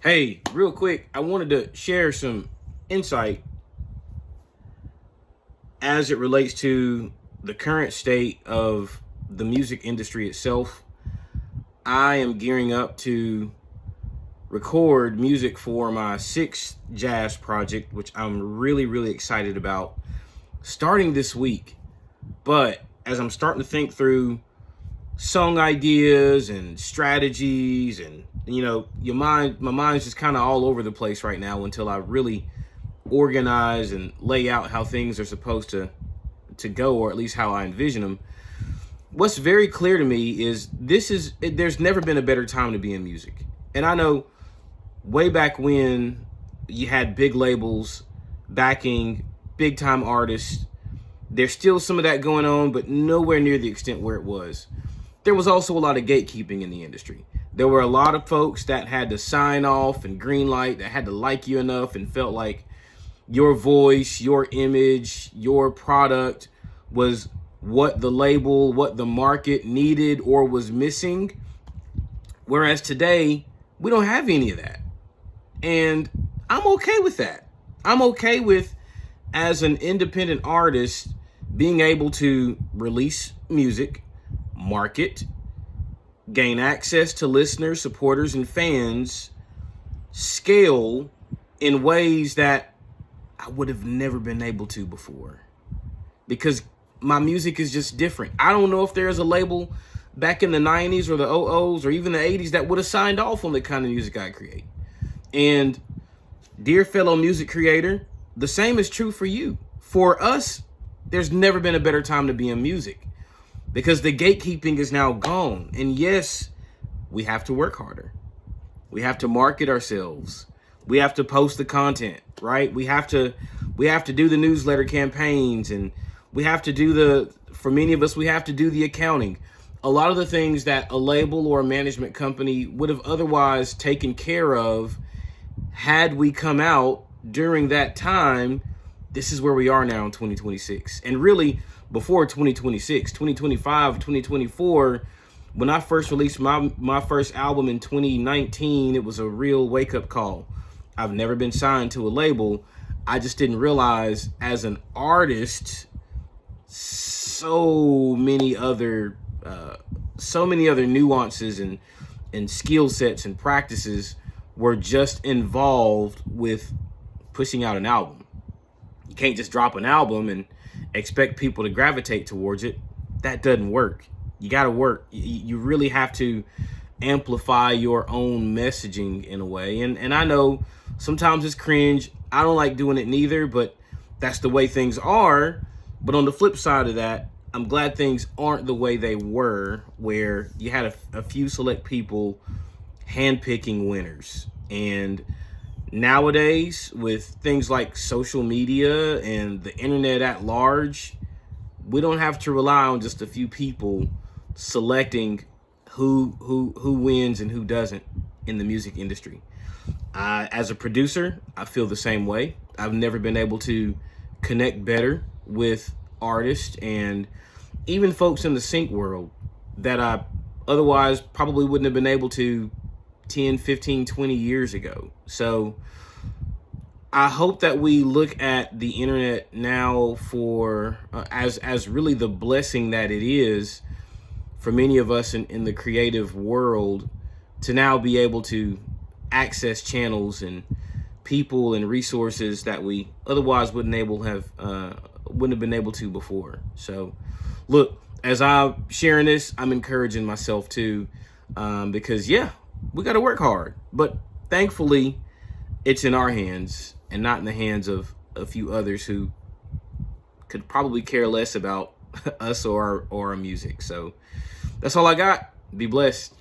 Hey, real quick, I wanted to share some insight as it relates to the current state of the music industry itself. I am gearing up to record music for my sixth jazz project, which I'm really excited about, starting this week. But as I'm starting to think through song ideas and strategies, and my mind's just kind of all over the place right now until I really organize and lay out how things are supposed to go, or at least how I envision them. What's very clear to me is there's never been a better time to be in music. And I know way back when you had big labels backing big time artists, there's still some of that going on, but nowhere near the extent where it was. There was also a lot of gatekeeping in the industry. There were a lot of folks that had to sign off and green light, that had to like you enough and felt like your voice, your image, your product was what the label, what the market needed or was missing. Whereas today, we don't have any of that. And I'm okay with that. I'm okay with, as an independent artist, being able to release music, market, gain access to listeners, supporters, and fans, scale in ways that I would have never been able to before. Because my music is just different. I don't know if there's a label back in the 90s or the 00s or even the 80s that would have signed off on the kind of music I create. And dear fellow music creator, the same is true for you. For us, there's never been a better time to be in music because the gatekeeping is now gone. And yes, we have to work harder. We have to market ourselves. We have to post the content, right? We have to do the newsletter campaigns, and we have to do for many of us, we have to do the accounting. A lot of the things that a label or a management company would have otherwise taken care of had we come out during that time. This is where we are now in 2026. And really, before 2026, 2025, 2024, when I first released my first album in 2019, it was a real wake-up call. I've never been signed to a label. I just didn't realize, as an artist, so many other nuances and skill sets and practices were just involved with pushing out an album. You can't just drop an album and expect people to gravitate towards it. That doesn't work. You got to work. You really have to amplify your own messaging in a way. And I know sometimes it's cringe. I don't like doing it neither, but that's the way things are. But on the flip side of that, I'm glad things aren't the way they were, where you had a few select people handpicking winners. And nowadays, with things like social media and the internet at large, we don't have to rely on just a few people selecting who wins and who doesn't in the music industry. As a producer, I feel the same way. I've never been able to connect better with artists and even folks in the sync world that I otherwise probably wouldn't have been able to 10, 15, 20 years ago. So I hope that we look at the internet now for as really the blessing that it is for many of us in the creative world, to now be able to access channels and people and resources that we otherwise wouldn't have been able to before. So look, as I'm sharing this, I'm encouraging myself too, because we got to work hard, but thankfully it's in our hands and not in the hands of a few others who could probably care less about us or our music. So that's all I got. Be blessed.